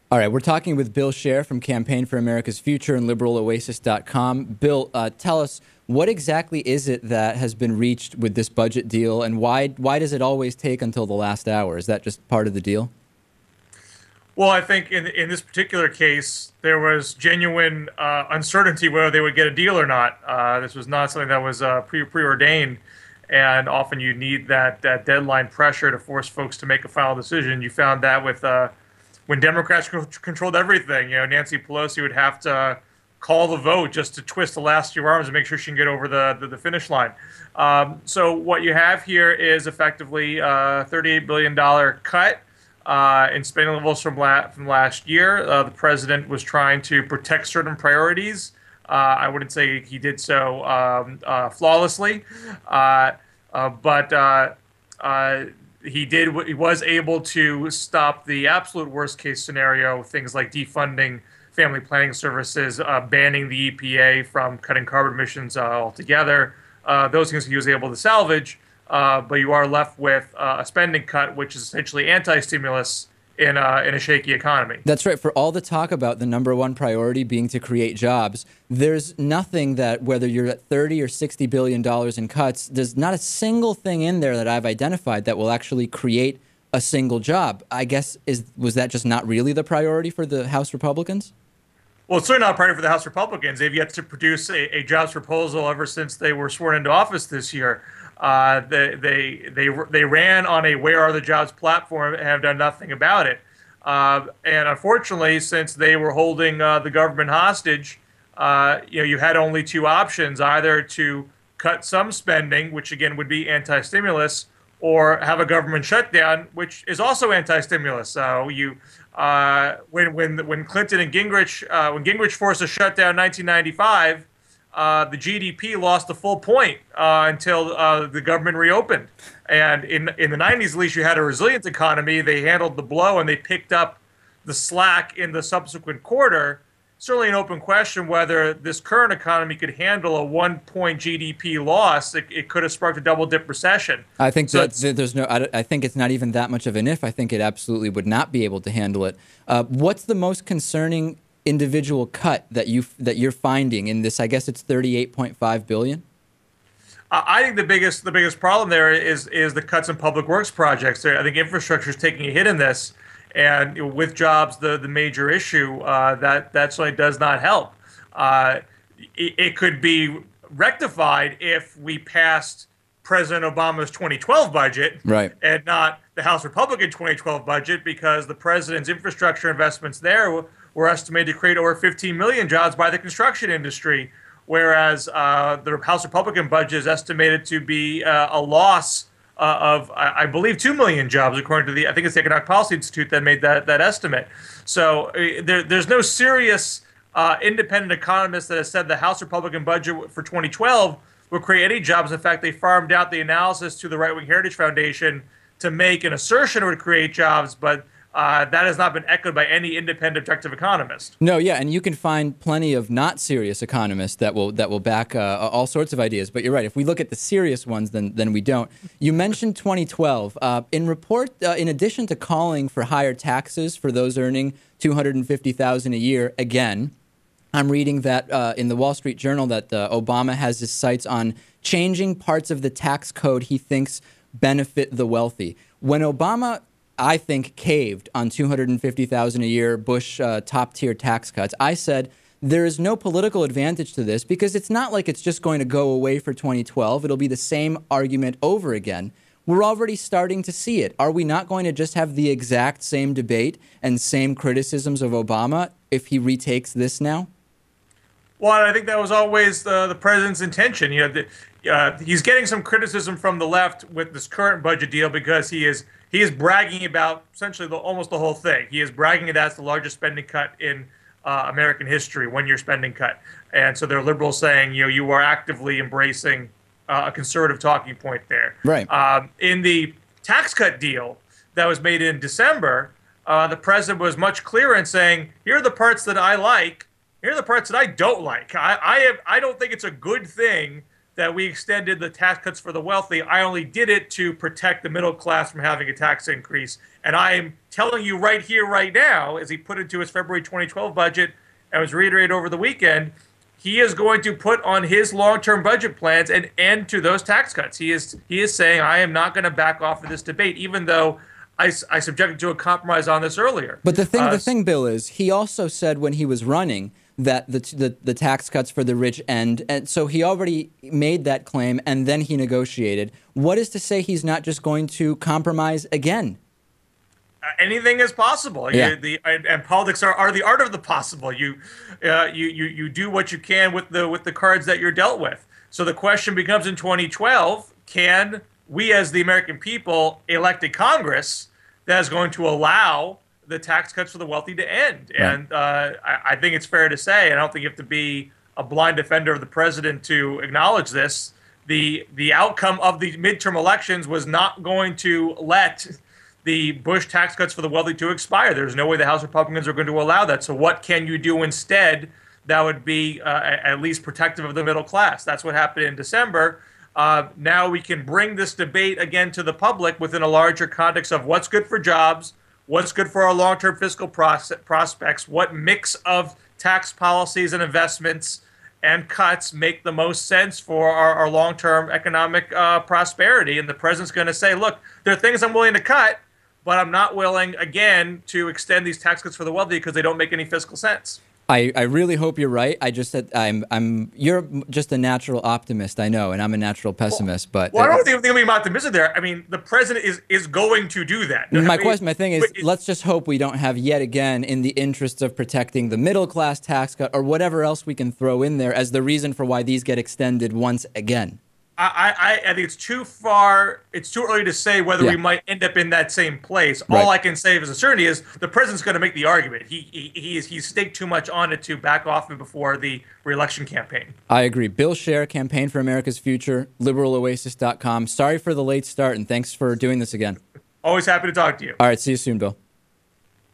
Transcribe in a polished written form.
All right, we're talking with Bill Scher from Campaign for America's Future and liberaloasis.com. Bill, tell us, what exactly is it that has been reached with this budget deal, and why does it always take until the last hour? Is that just part of the deal? Well, I think in this particular case, there was genuine uncertainty whether they would get a deal or not. This was not something that was preordained, and often you need that deadline pressure to force folks to make a final decision. You found that with when Democrats controlled everything. Nancy Pelosi would have to call the vote just to twist the last few arms and make sure she can get over the finish line. So what you have here is effectively a $38 billion cut in spending levels from last year. The president was trying to protect certain priorities. I wouldn't say he did so flawlessly, but he was able to stop the absolute worst case scenario, things like defunding family planning services, banning the EPA from cutting carbon emissions altogether. Those things he was able to salvage. But you are left with a spending cut, which is essentially anti-stimulus in a shaky economy. That's right. For all the talk about the number one priority being to create jobs, there's nothing that, whether you're at 30 or $60 billion in cuts, there's not a single thing in there that I've identified that will actually create a single job. I guess, was that just not really the priority for the House Republicans? Well, it's certainly not a priority for the House Republicans. They've yet to produce a jobs proposal ever since they were sworn into office this year. They ran on a "Where are the jobs" platform and have done nothing about it. And unfortunately, since they were holding the government hostage, you had only two options: either to cut some spending, which again would be anti-stimulus, or have a government shutdown, which is also anti-stimulus. So when Clinton and when Gingrich forced a shutdown in 1995. The GDP lost a full point until the government reopened. And in the 90s, at least, you had a resilient economy. They handled the blow and they picked up the slack in the subsequent quarter. Certainly an open question whether this current economy could handle a 1-point GDP loss. It could have sparked a double-dip recession. I think I think it's not even that much of an if. I think it absolutely would not be able to handle it. What's the most concerning individual cut that you're finding in this? I guess it's $38.5 billion. I think the biggest problem there is the cuts in public works projects. I think infrastructure is taking a hit in this, and with jobs the major issue, that certainly does not help. It could be rectified if we passed President Obama's 2012 budget, right, and not the House Republican 2012 budget, because the president's infrastructure investments there were estimated to create over 15 million jobs by the construction industry, whereas the House Republican budget is estimated to be a loss of, I believe, 2 million jobs, according to I think it's the Economic Policy Institute that made that estimate. So there's no serious independent economist that has said the House Republican budget for 2012 will create any jobs. In fact, they farmed out the analysis to the Right Wing Heritage Foundation to make an assertion it would create jobs, but that has not been echoed by any independent objective economist. No, yeah, and you can find plenty of not serious economists that will back all sorts of ideas. But you're right. If we look at the serious ones, then we don't. You mentioned 2012. In addition to calling for higher taxes for those earning $250,000 a year, again, I'm reading that in the Wall Street Journal that Obama has his sights on changing parts of the tax code he thinks benefit the wealthy. When Obama, I think, caved on $250,000 a year Bush top-tier tax cuts, I said there is no political advantage to this because it's not like it's just going to go away for 2012. It'll be the same argument over again. We're already starting to see it. Are we not going to just have the exact same debate and same criticisms of Obama if he retakes this now? Well, I think that was always the president's intention. He's getting some criticism from the left with this current budget deal because he is bragging about essentially almost the whole thing. He is bragging that that's the largest spending cut in American history, one-year spending cut. And so they're liberals saying, you are actively embracing a conservative talking point there. Right. In the tax cut deal that was made in December, the president was much clearer in saying, here are the parts that I like. Here are the parts that I don't like. I don't think it's a good thing that we extended the tax cuts for the wealthy. I only did it to protect the middle class from having a tax increase. And I am telling you right here, right now, as he put into his February 2012 budget and was reiterated over the weekend, he is going to put on his long-term budget plans an end to those tax cuts. He is saying, I am not going to back off of this debate, even though I subjected to a compromise on this earlier. But the thing, Bill, is he also said when he was running that the tax cuts for the rich end, and so he already made that claim, and then he negotiated. What is to say he's not just going to compromise again? Anything is possible. Yeah. And politics are the art of the possible. You do what you can with the cards that you're dealt with. So the question becomes in 2012: can we, as the American people, elect a Congress that is going to allow the tax cuts for the wealthy to end? Right. And I think it's fair to say, and I don't think you have to be a blind defender of the president to acknowledge this, the outcome of the midterm elections was not going to let the Bush tax cuts for the wealthy to expire. There's no way the House Republicans are going to allow that. So what can you do instead that would be at least protective of the middle class? That's what happened in December. Now we can bring this debate again to the public within a larger context of what's good for jobs, what's good for our long-term fiscal prospects, what mix of tax policies and investments and cuts make the most sense for our long-term economic prosperity. And the president's going to say, look, there are things I'm willing to cut, but I'm not willing, again, to extend these tax cuts for the wealthy because they don't make any fiscal sense. I really hope you're right. I just said you're just a natural optimist, I know, and I'm a natural pessimist. I don't think I'm optimistic there. I mean, the president is going to do that. My thing is, let's just hope we don't have yet again, in the interest of protecting the middle class tax cut or whatever else we can throw in there as the reason for why these get extended once again. I think it's too far. It's too early to say whether we might end up in that same place. Right. All I can say as a certainty is the president's going to make the argument. He's staked too much on it to back off before the re-election campaign. I agree. Bill Scher, Campaign for America's Future, liberaloasis.com. Sorry for the late start, and thanks for doing this again. Always happy to talk to you. All right, see you soon, Bill.